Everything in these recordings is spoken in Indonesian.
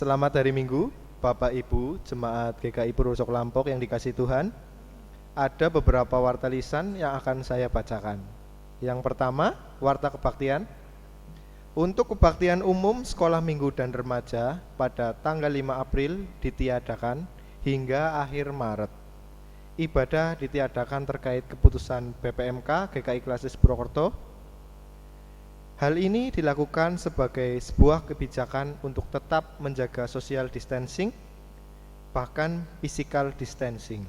Selamat hari Minggu, Bapak Ibu, Jemaat GKI Purwosok Lampok yang dikasihi Tuhan. Ada beberapa warta lisan yang akan saya bacakan. Yang pertama, warta kebaktian. Untuk kebaktian umum sekolah minggu dan remaja pada tanggal 5 April ditiadakan hingga akhir Maret. Ibadah ditiadakan terkait keputusan BPMK GKI Klasis Purwokerto. Hal ini dilakukan sebagai sebuah kebijakan untuk tetap menjaga social distancing, bahkan physical distancing.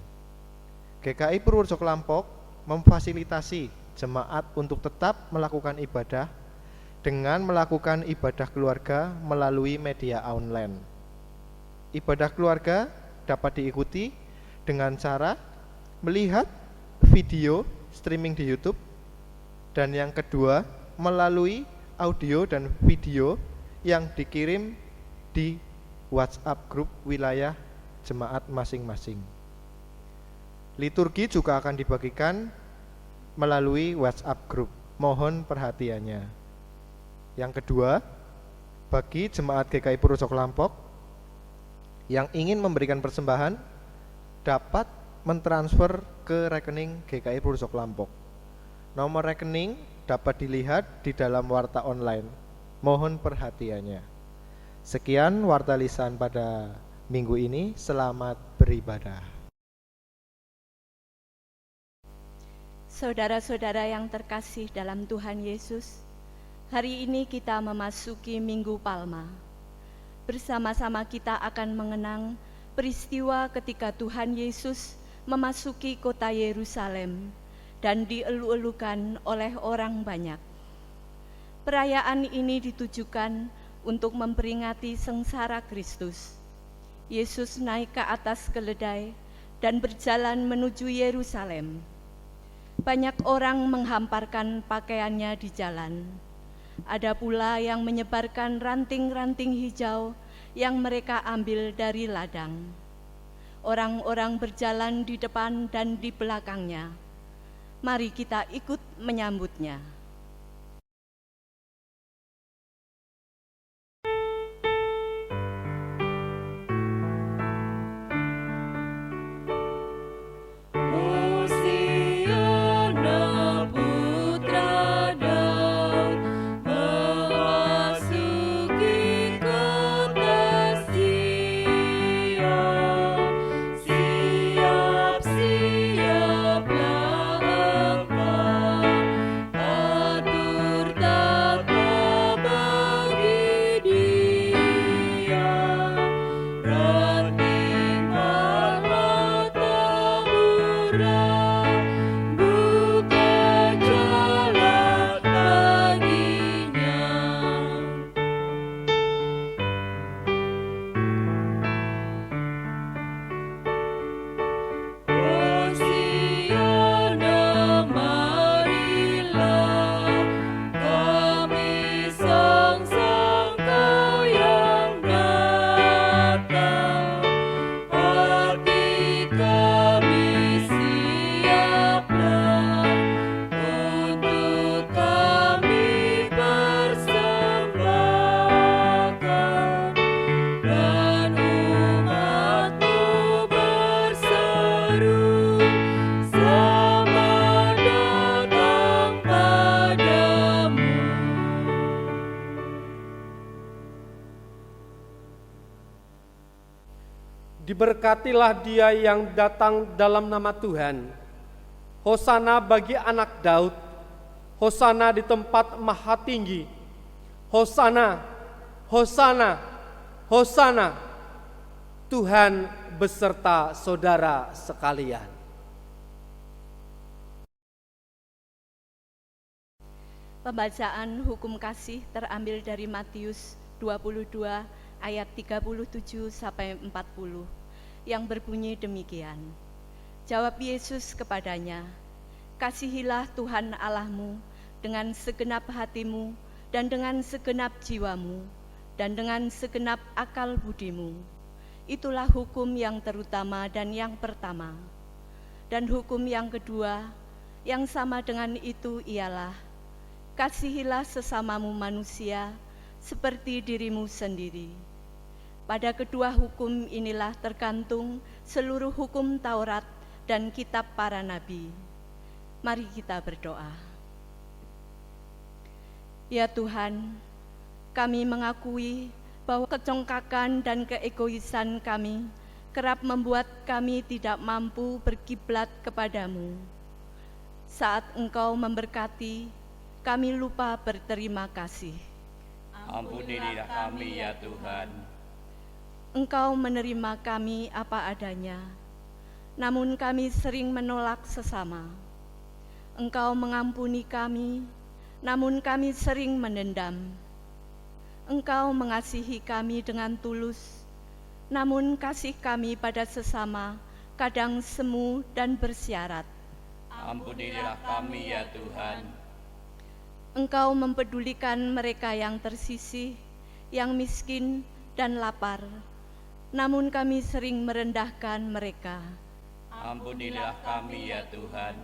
GKI Purwosok Lampok memfasilitasi jemaat untuk tetap melakukan ibadah dengan melakukan ibadah keluarga melalui media online. Ibadah keluarga dapat diikuti dengan cara melihat video streaming di YouTube, dan yang kedua melalui audio dan video yang dikirim di WhatsApp grup wilayah jemaat masing-masing. Liturgi juga akan dibagikan melalui WhatsApp grup. Mohon perhatiannya. Yang kedua, bagi jemaat GKI Purwosok Lampok yang ingin memberikan persembahan dapat mentransfer ke rekening GKI Purwosok Lampok. Nomor rekening dapat dilihat di dalam warta online. Mohon perhatiannya. Sekian warta lisan pada minggu ini. Selamat beribadah. Saudara-saudara yang terkasih dalam Tuhan Yesus, hari ini kita memasuki Minggu Palma. Bersama-sama kita akan mengenang peristiwa ketika Tuhan Yesus memasuki kota Yerusalem dan dielu-elukan oleh orang banyak. Perayaan ini ditujukan untuk memperingati sengsara Kristus. Yesus naik ke atas keledai dan berjalan menuju Yerusalem. Banyak orang menghamparkan pakaiannya di jalan. Ada pula yang menyebarkan ranting-ranting hijau yang mereka ambil dari ladang. Orang-orang berjalan di depan dan di belakangnya. Mari kita ikut menyambutnya. Diberkatilah dia yang datang dalam nama Tuhan. Hosana bagi anak Daud. Hosana di tempat maha tinggi. Hosana, Hosana, Hosana. Tuhan beserta saudara sekalian. Pembacaan hukum kasih terambil dari Matius 22 ayat 37 sampai 40 yang berbunyi demikian. Jawab Yesus kepadanya, "Kasihilah Tuhan Allahmu dengan segenap hatimu dan dengan segenap jiwamu dan dengan segenap akal budimu. Itulah hukum yang terutama dan yang pertama. Dan hukum yang kedua yang sama dengan itu ialah, kasihilah sesamamu manusia seperti dirimu sendiri. Pada kedua hukum inilah tergantung seluruh hukum Taurat dan kitab para nabi. Mari kita berdoa. Ya Tuhan, kami mengakui bahwa kecongkakan dan keegoisan kami kerap membuat kami tidak mampu berkiblat kepadamu. Saat Engkau memberkati, kami lupa berterima kasih. Ampunilah kami ya Tuhan. Engkau menerima kami apa adanya, namun kami sering menolak sesama. Engkau mengampuni kami, namun kami sering menendam. Engkau mengasihi kami dengan tulus, namun kasih kami pada sesama kadang semu dan bersyarat. Ampunilah kami ya Tuhan. Engkau mempedulikan mereka yang tersisih, yang miskin dan lapar, namun kami sering merendahkan mereka. Ampunilah kami ya Tuhan.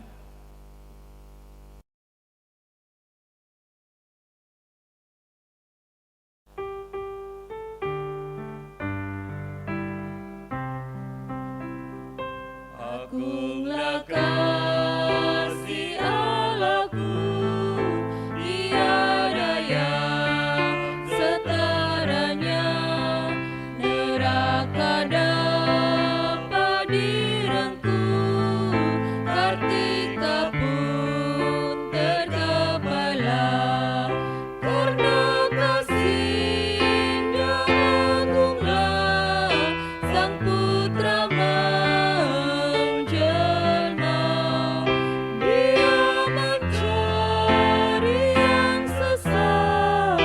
Agunglah kasih Allahku, tiada yang setaranya. Neraka dapat direngkuh, Kartika pun terkepalah. Karena kasih-Nya agunglah, Sang Putra menjelma. Dia mencari yang sesat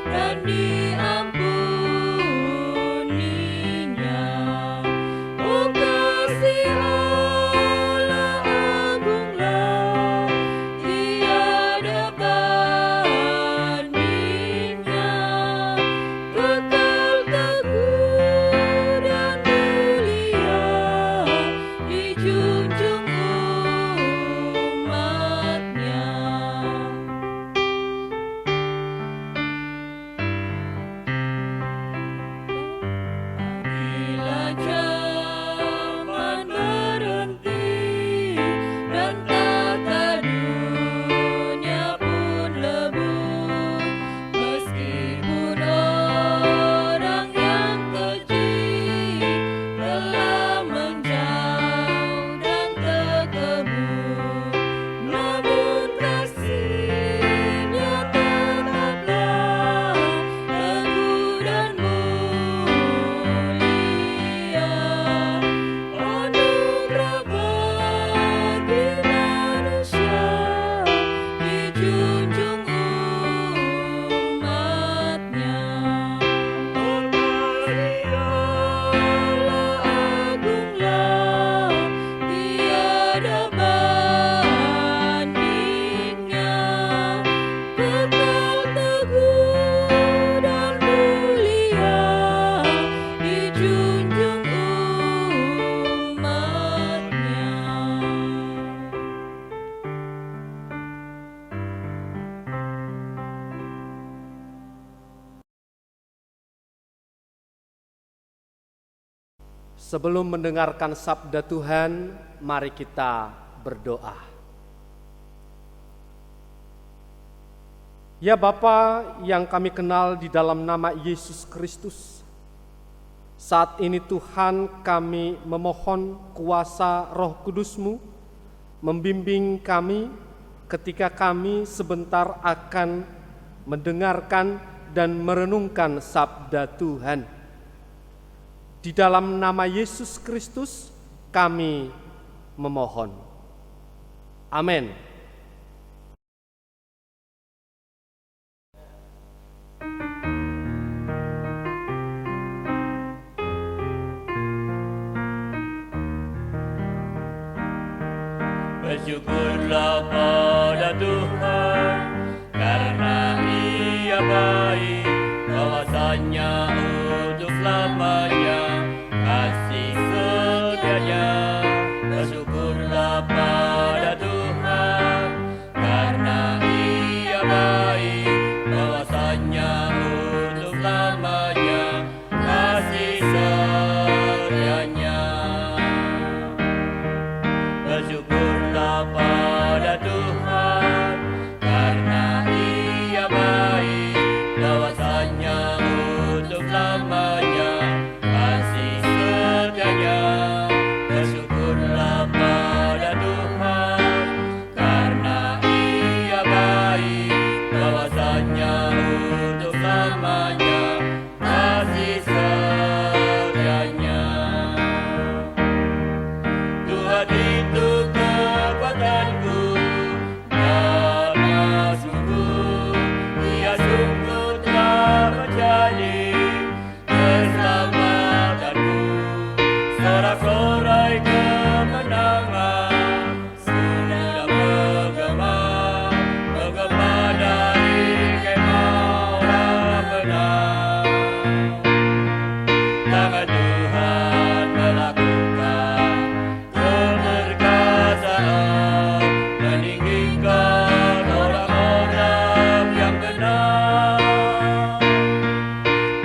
dan diampuninya. Oh kasih Allah agunglah, tiada bandingnya. Kekal teguh dan mulia, dijunjung umat-Nya. Bila zaman berhenti dan tata dunia pun lebur, meskipun orang yang keji telah menjauh dan terkebur, namun kasih-Nya tetaplah teguh dan mulia. Anugerah bagi manusia, dijunjung umat-Nya. Oh kasih Allah agunglah, tiada bandingnya. Kekal teguh dan mulia, dijunjung umat-Nya. Sebelum mendengarkan sabda Tuhan, mari kita berdoa. Ya Bapa yang kami kenal di dalam nama Yesus Kristus, saat ini Tuhan kami memohon kuasa Roh Kudus-Mu membimbing kami ketika kami sebentar akan mendengarkan dan merenungkan sabda Tuhan. Di dalam nama Yesus Kristus kami memohon. Amin. Bersyukurlah pada Tuhan, karena Ia baik, bahwasanya untuk selamanya kasih setianya. Bersyukurlah pada Tuhan, karena Ia baik, bahwasanya untuk selamanya kasih itu kekuatanku, karena sungguh Ia sungguh telah menjadi keselamatanku. Sorak-sorai kemenangan sudah menggema dari kemah orang benar. Tangan Tuhan melakukan keperkasaan, meninggikan orang-orang yang benar.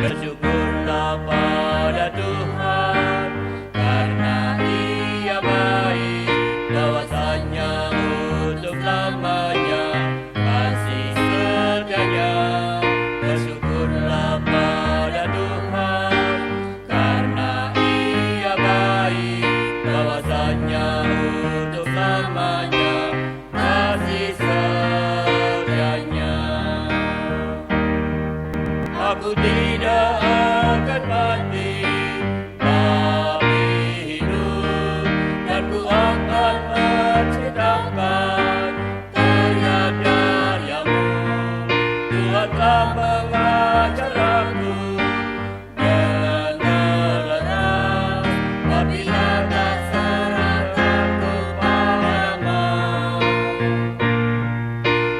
Bersyukurlah pada Tuhan, karena Ia baik, bahwasanya untuk lamanya kasih setianya. Bersyukurlah pada Tuhan, karena Ia baik, bahwasanya untuk lamanya kasih setianya. Aku tidak akan mati, tapi hidup, dan ku akan menceritakan karya-karya-Mu. Tuhan telah mengajar aku dengan jelas, apabila tak serahkan kepadamu.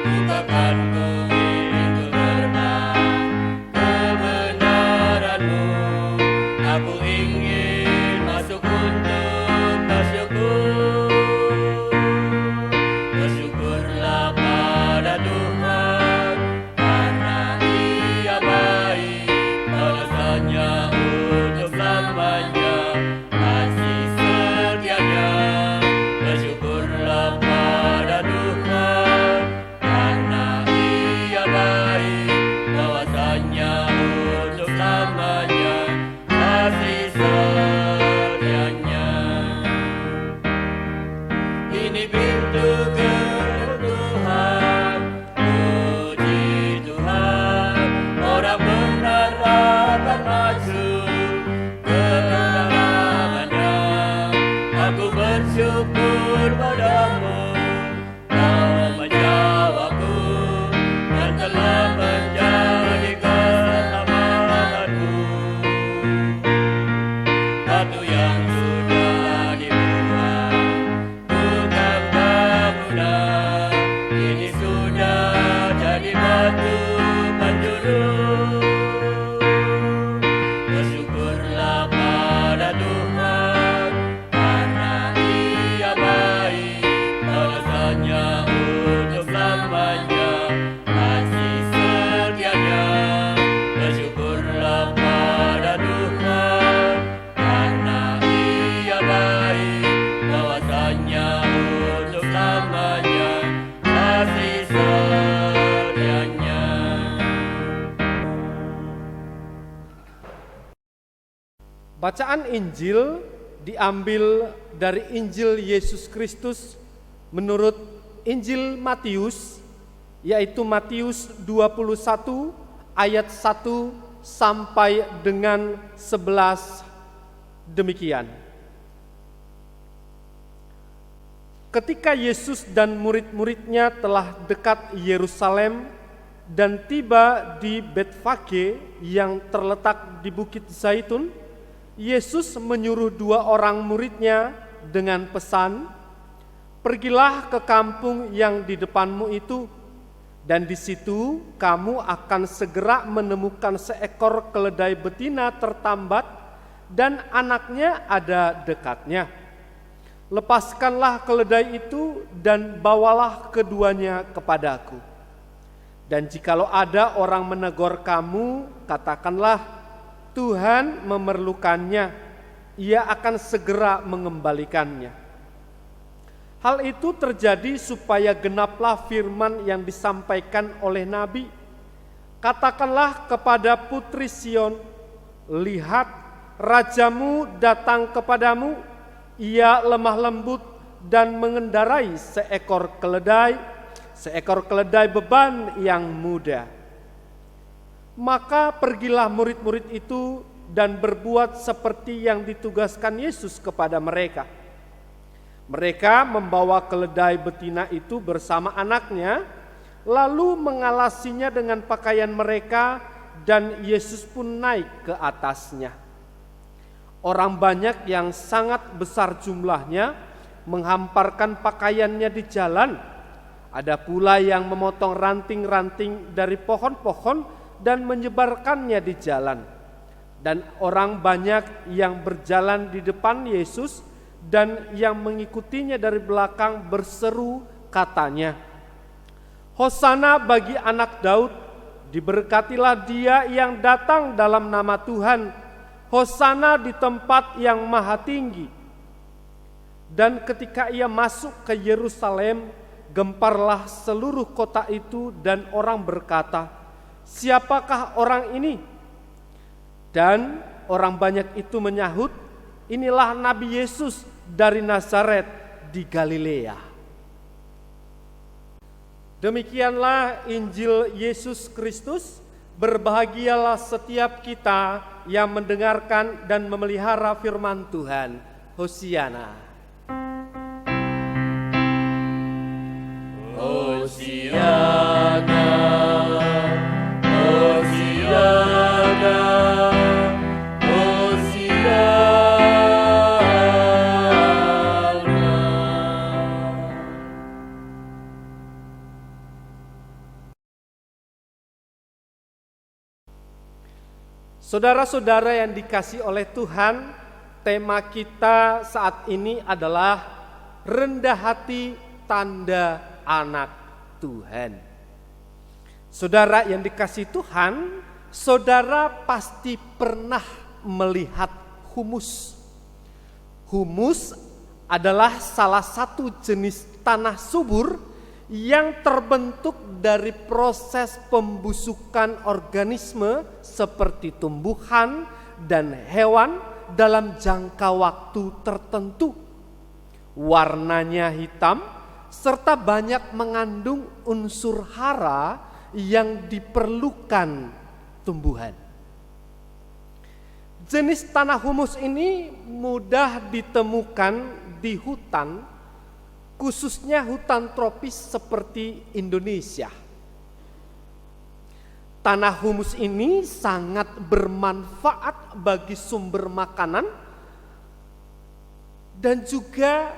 Bukakan ku pintu gerbang kebenaran-Mu. Aku ingin masuk untuk bersyukur. Bersyukurlah pada Tuhan, karena Ia baik, bahwasanya untuk lamanya kasih setianya. Bersyukurlah pada Tuhan, karena Ia baik, bahwasanya untuk lamanya kasih setianya. Ini pintu kebutuhan, puji Tuhan, orang benar akan masuk ke dalamnya. Aku bersyukur padamu, Kau menjawabku, dan telah menjadi keselamatanku. Batu yang sudah dibuat bukan bangunan, ini sudah jadi batu penjuru. Bersyukurlah pada Tuhan, karena Ia baik, bahwasanya untuk lamanya kasih setianya. Bersyukurlah pada Tuhan, karena Ia baik, bahwasanya untuk lamanya kasih setianya. Bacaan Injil diambil dari Injil Yesus Kristus menurut Injil Matius, yaitu Matius 21 ayat 1 sampai dengan 11 demikian. Ketika Yesus dan murid-muridnya telah dekat Yerusalem dan tiba di Betfage yang terletak di Bukit Zaitun, Yesus menyuruh 2 orang muridnya dengan pesan, "Pergilah ke kampung yang di depanmu itu, dan di situ kamu akan segera menemukan seekor keledai betina tertambat dan anaknya ada dekatnya. Lepaskanlah keledai itu dan bawalah keduanya kepadaku. Dan jikalau ada orang menegur kamu, katakanlah, Tuhan memerlukannya, Ia akan segera mengembalikannya." Hal itu terjadi supaya genaplah firman yang disampaikan oleh Nabi. "Katakanlah kepada putri Sion, lihat, rajamu datang kepadamu, Ia lemah lembut dan mengendarai seekor keledai beban yang muda." Maka pergilah murid-murid itu dan berbuat seperti yang ditugaskan Yesus kepada mereka. Mereka membawa keledai betina itu bersama anaknya, lalu mengalasinya dengan pakaian mereka, dan Yesus pun naik ke atasnya. Orang banyak yang sangat besar jumlahnya menghamparkan pakaiannya di jalan. Ada pula yang memotong ranting-ranting dari pohon-pohon dan menyebarkannya di jalan. Dan orang banyak yang berjalan di depan Yesus dan yang mengikutinya dari belakang berseru, katanya, "Hosana bagi anak Daud, diberkatilah dia yang datang dalam nama Tuhan, Hosana di tempat yang maha tinggi." Dan ketika ia masuk ke Yerusalem, gemparlah seluruh kota itu, dan orang berkata, "Siapakah orang ini?" Dan orang banyak itu menyahut, "Inilah Nabi Yesus dari Nazaret di Galilea." Demikianlah Injil Yesus Kristus. Berbahagialah setiap kita yang mendengarkan dan memelihara firman Tuhan. Hosiana. Hosiana, Hosiana, Saudara-saudara yang dikasihi oleh Tuhan, tema kita saat ini adalah rendah hati tanda anak Tuhan. Saudara yang dikasihi Tuhan, saudara pasti pernah melihat humus. Humus adalah salah satu jenis tanah subur yang terbentuk dari proses pembusukan organisme seperti tumbuhan dan hewan dalam jangka waktu tertentu. Warnanya hitam serta banyak mengandung unsur hara yang diperlukan tumbuhan. Jenis tanah humus ini mudah ditemukan di hutan, khususnya hutan tropis seperti Indonesia. Tanah humus ini sangat bermanfaat bagi sumber makanan dan juga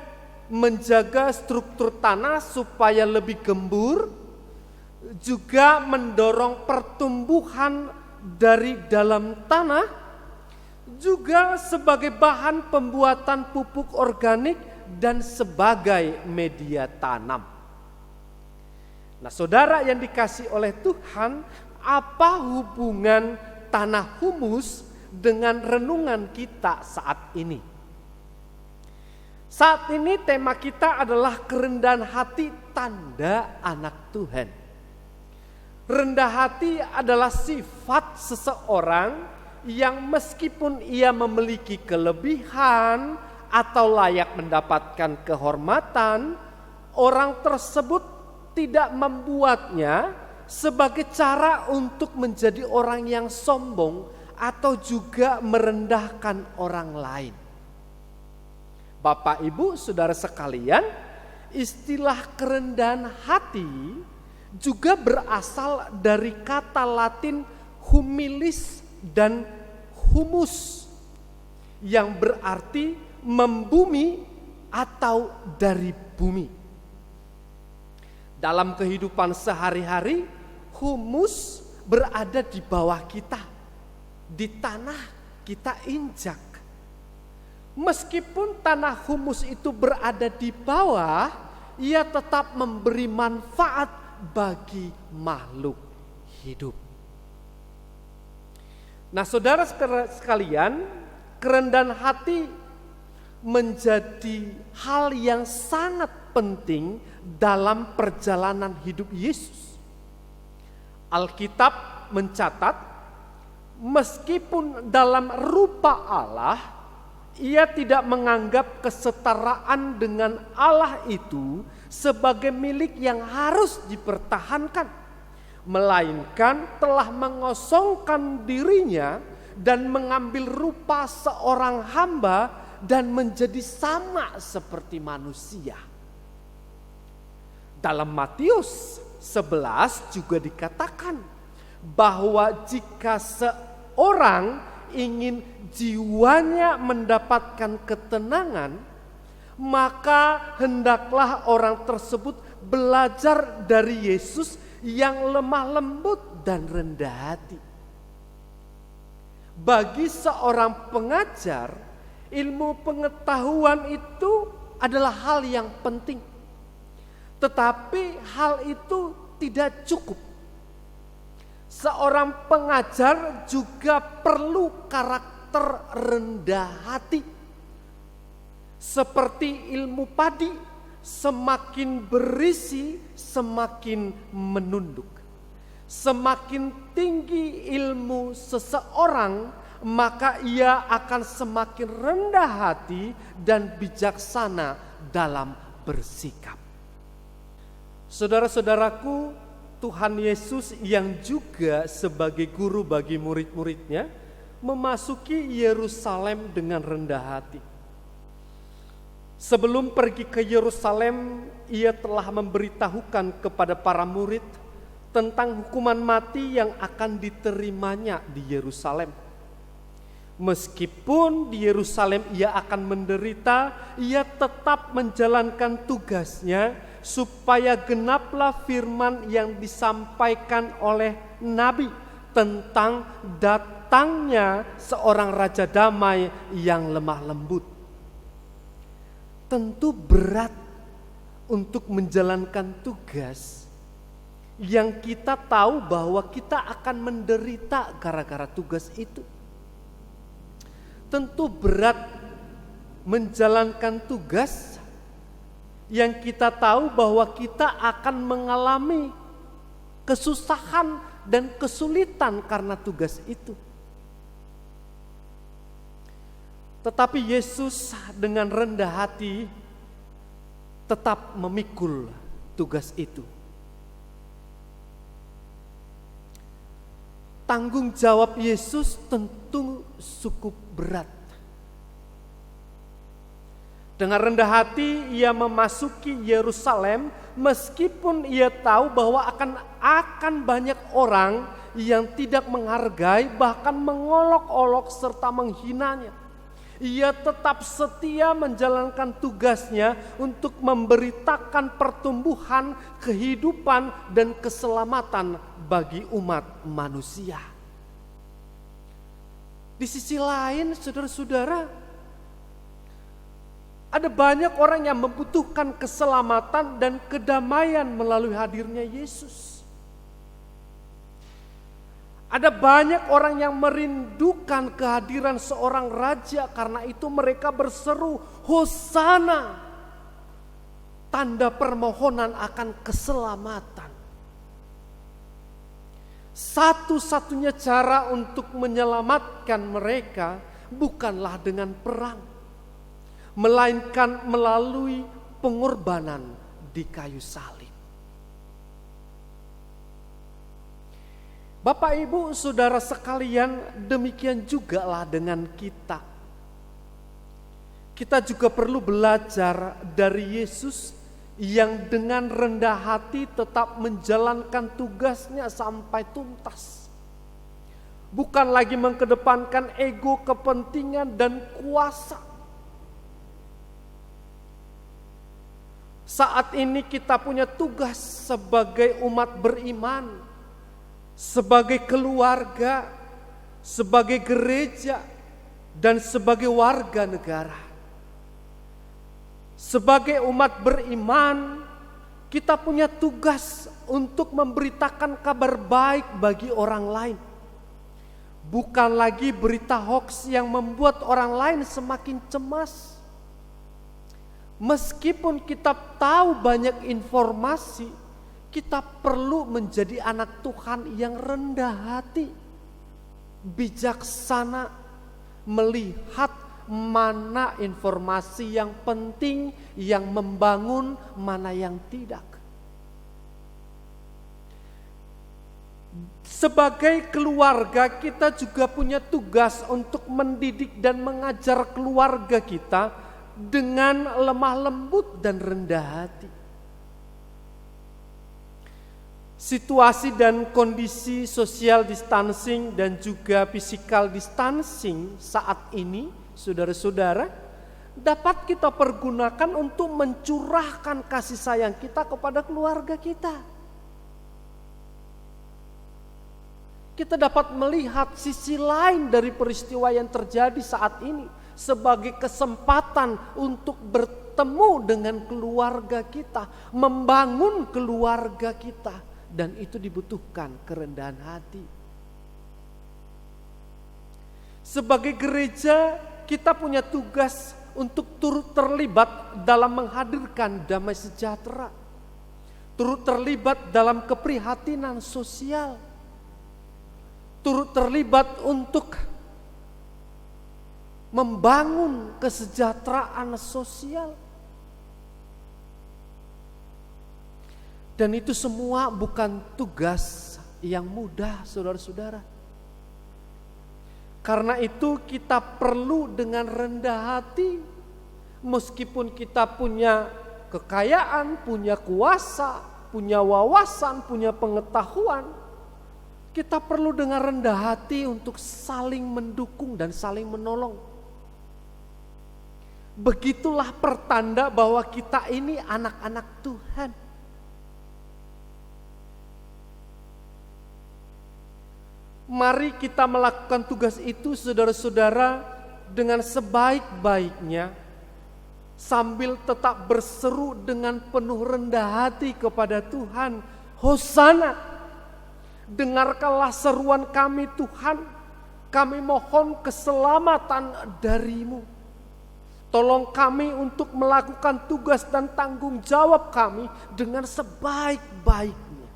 menjaga struktur tanah supaya lebih gembur, juga mendorong pertumbuhan dari dalam tanah, juga sebagai bahan pembuatan pupuk organik dan sebagai media tanam. Nah, saudara yang dikasihi oleh Tuhan, apa hubungan tanah humus dengan renungan kita saat ini? Saat ini tema kita adalah kerendahan hati tanda anak Tuhan. Rendah hati adalah sifat seseorang yang meskipun ia memiliki kelebihan atau layak mendapatkan kehormatan, orang tersebut tidak membuatnya sebagai cara untuk menjadi orang yang sombong atau juga merendahkan orang lain. Bapak, Ibu, saudara sekalian, istilah kerendahan hati juga berasal dari kata Latin humilis dan humus yang berarti membumi atau dari bumi. Dalam kehidupan sehari-hari, humus berada di bawah kita, di tanah kita injak. Meskipun tanah humus itu berada di bawah, ia tetap memberi manfaat bagi makhluk hidup. Nah, saudara sekalian, kerendahan hati menjadi hal yang sangat penting dalam perjalanan hidup Yesus. Alkitab mencatat, meskipun dalam rupa Allah, ia tidak menganggap kesetaraan dengan Allah itu sebagai milik yang harus dipertahankan, melainkan telah mengosongkan dirinya dan mengambil rupa seorang hamba dan menjadi sama seperti manusia. Dalam Matius 11 juga dikatakan bahwa jika seorang ingin jiwanya mendapatkan ketenangan, maka hendaklah orang tersebut belajar dari Yesus yang lemah lembut dan rendah hati. Bagi seorang pengajar, ilmu pengetahuan itu adalah hal yang penting. Tetapi hal itu tidak cukup. Seorang pengajar juga perlu karakter rendah hati. Seperti ilmu padi, semakin berisi, semakin menunduk. Semakin tinggi ilmu seseorang, maka ia akan semakin rendah hati dan bijaksana dalam bersikap. Saudara-saudaraku, Tuhan Yesus yang juga sebagai guru bagi murid-muridnya memasuki Yerusalem dengan rendah hati. Sebelum pergi ke Yerusalem, ia telah memberitahukan kepada para murid tentang hukuman mati yang akan diterimanya di Yerusalem. Meskipun di Yerusalem ia akan menderita, ia tetap menjalankan tugasnya supaya genaplah firman yang disampaikan oleh Nabi tentang datangnya seorang raja damai yang lemah lembut. Tentu berat untuk menjalankan tugas yang kita tahu bahwa kita akan menderita gara-gara tugas itu. Tentu berat menjalankan tugas yang kita tahu bahwa kita akan mengalami kesusahan dan kesulitan karena tugas itu. Tetapi Yesus dengan rendah hati tetap memikul tugas itu. Tanggung jawab Yesus tentu cukup berat. Dengan rendah hati ia memasuki Yerusalem meskipun ia tahu bahwa akan banyak orang yang tidak menghargai, bahkan mengolok-olok serta menghinanya. Ia tetap setia menjalankan tugasnya untuk memberitakan pertumbuhan, kehidupan, dan keselamatan bagi umat manusia. Di sisi lain, saudara-saudara, ada banyak orang yang membutuhkan keselamatan dan kedamaian melalui hadirnya Yesus. Ada banyak orang yang merindukan kehadiran seorang raja, karena itu mereka berseru, Hosana, tanda permohonan akan keselamatan. Satu-satunya cara untuk menyelamatkan mereka bukanlah dengan perang, melainkan melalui pengorbanan di kayu salib. Bapak, Ibu, saudara sekalian, demikian juga lah dengan kita. Kita juga perlu belajar dari Yesus yang dengan rendah hati tetap menjalankan tugasnya sampai tuntas. Bukan lagi mengedepankan ego, kepentingan, dan kuasa. Saat ini kita punya tugas sebagai umat beriman, sebagai keluarga, sebagai gereja, dan sebagai warga negara. Sebagai umat beriman, kita punya tugas untuk memberitakan kabar baik bagi orang lain. Bukan lagi berita hoaks yang membuat orang lain semakin cemas. Meskipun kita tahu banyak informasi, kita perlu menjadi anak Tuhan yang rendah hati, bijaksana, melihat mana informasi yang penting, yang membangun, mana yang tidak. Sebagai keluarga kita juga punya tugas untuk mendidik dan mengajar keluarga kita dengan lemah lembut dan rendah hati. Situasi dan kondisi social distancing dan juga physical distancing saat ini, saudara-saudara, dapat kita pergunakan untuk mencurahkan kasih sayang kita kepada keluarga kita. Kita dapat melihat sisi lain dari peristiwa yang terjadi saat ini sebagai kesempatan untuk bertemu dengan keluarga kita, membangun keluarga kita, dan itu dibutuhkan kerendahan hati. Sebagai gereja, kita punya tugas untuk turut terlibat dalam menghadirkan damai sejahtera, turut terlibat dalam keprihatinan sosial, turut terlibat untuk membangun kesejahteraan sosial. Dan itu semua bukan tugas yang mudah, saudara-saudara. Karena itu kita perlu dengan rendah hati, meskipun kita punya kekayaan, punya kuasa, punya wawasan, punya pengetahuan, kita perlu dengan rendah hati untuk saling mendukung dan saling menolong. Begitulah pertanda bahwa kita ini anak-anak Tuhan. Mari kita melakukan tugas itu, saudara-saudara, dengan sebaik-baiknya, sambil tetap berseru dengan penuh rendah hati kepada Tuhan. Hosana, dengarkanlah seruan kami Tuhan, kami mohon keselamatan dari-Mu. Tolong kami untuk melakukan tugas dan tanggung jawab kami dengan sebaik-baiknya.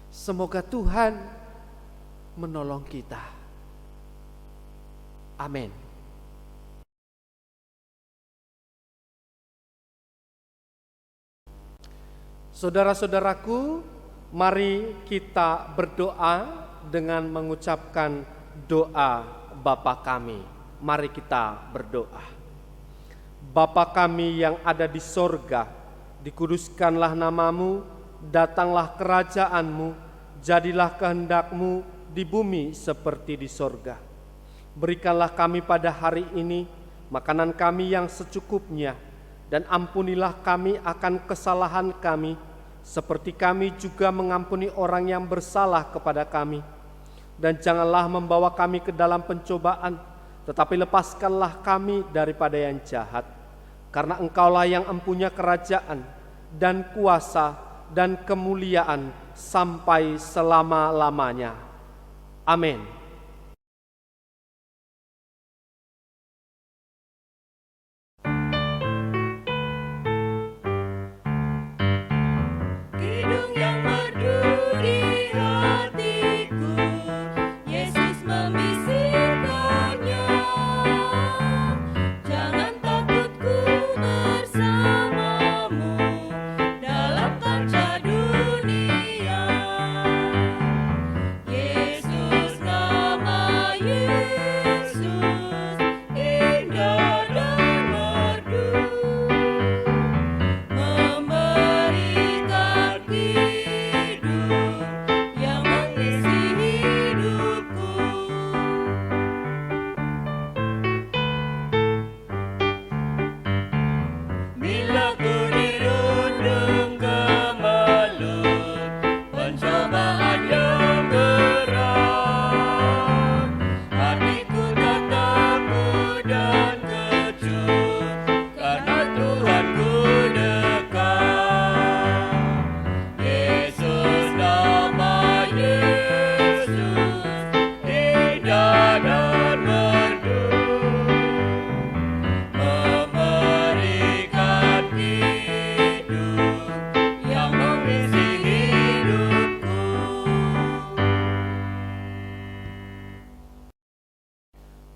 Semoga Tuhan menolong kita. Amin. Saudara-saudaraku, mari kita berdoa dengan mengucapkan doa Bapa kami. Mari kita berdoa. Bapa kami yang ada di sorga, dikuduskanlah namamu, datanglah kerajaanmu, jadilah kehendak-Mu di bumi seperti di sorga. Berikanlah kami pada hari ini makanan kami yang secukupnya, dan ampunilah kami akan kesalahan kami, seperti kami juga mengampuni orang yang bersalah kepada kami. Dan janganlah membawa kami ke dalam pencobaan, tetapi lepaskanlah kami daripada yang jahat. Karena Engkaulah yang empunya kerajaan dan kuasa dan kemuliaan sampai selama-lamanya. Amin.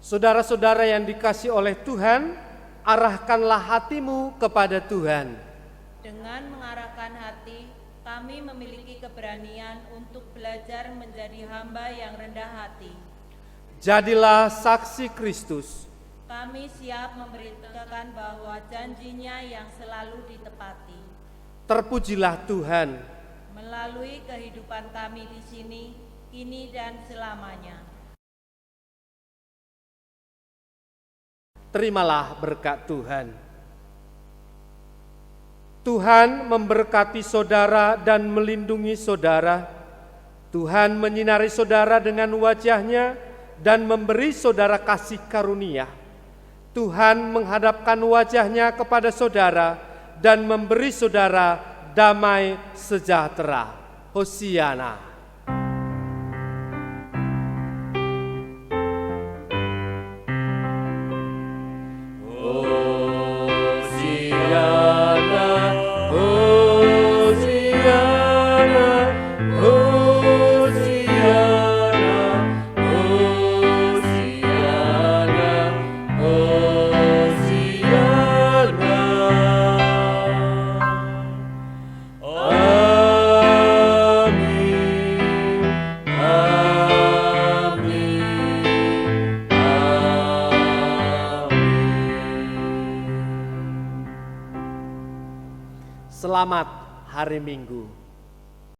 Saudara-saudara yang dikasihi oleh Tuhan, arahkanlah hatimu kepada Tuhan. Dengan mengarahkan hati kami memiliki keberanian untuk belajar menjadi hamba yang rendah hati. Jadilah saksi Kristus. Kami siap memberitakan bahwa janjinya yang selalu ditepati. Terpujilah Tuhan. Melalui kehidupan kami di sini, kini dan selamanya. Terimalah berkat Tuhan. Tuhan memberkati saudara dan melindungi saudara. Tuhan menyinari saudara dengan wajah-Nya dan memberi saudara kasih karunia. Tuhan menghadapkan wajah-Nya kepada saudara dan memberi saudara damai sejahtera. Hosiana. Selamat hari Minggu.